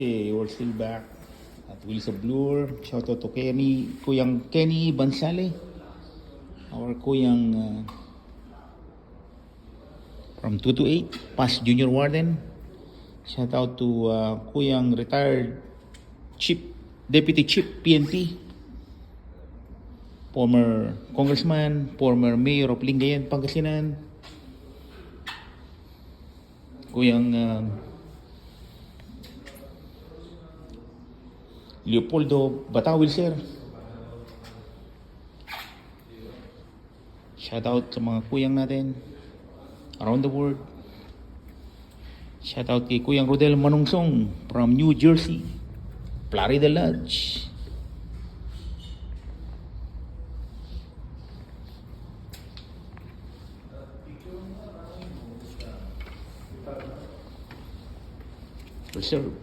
Okay, we're still back at Wheels of Blur. Shout out to Kenny, Kuyang Kenny Bansale. Our Kuyang from 2 to 8, past junior warden. Shout out to Kuyang retired deputy chief PNP. Former congressman, former mayor of Lingayen, Pangasinan. Kuyang Leopoldo Batawil, sir. Shout out sa mga kuyang natin around the world. Shout out kay Kuyang Rodel Manungsong from New Jersey, Florida Lodge. Reserve.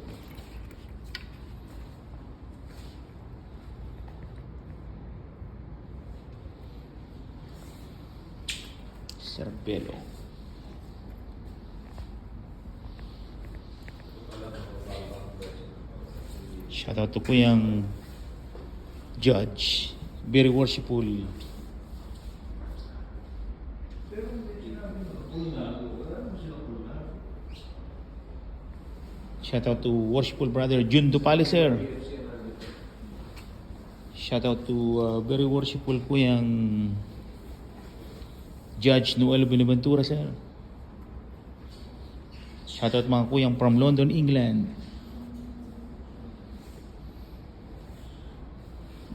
Cervelo. Shout out to Kuyang Judge, very worshipful. Shout out to worshipful brother Jun Dupali, sir. Shout out to very worshipful Kuyang Judge Noel Benaventura, sir. Shout out mga kuyang from London, England.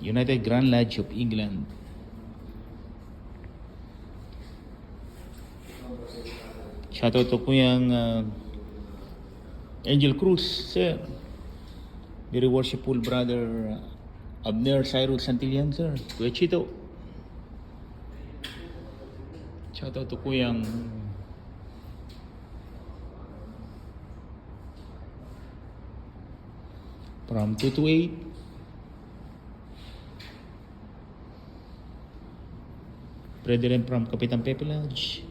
United Grand Lodge of England. Shout out to kuyang Angel Cruz, sir. Very worshipful brother Abner Cyrus Santillan, sir. Kuya Chito. Shout out to Kuyang from 2 to 8. Brethren from Kapitan Pepe Lodge,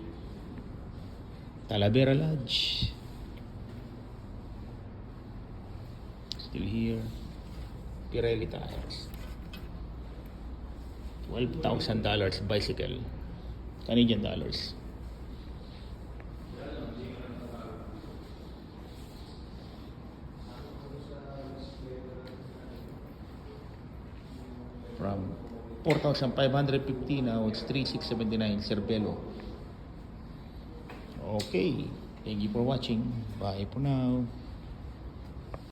Talavera Lodge. Still here. Pirelli tires. $12,000 bicycle. Canadian dollars. From 4,550 now it's 3,679 Cervelo. Okay. Thank you for watching. Bye for now.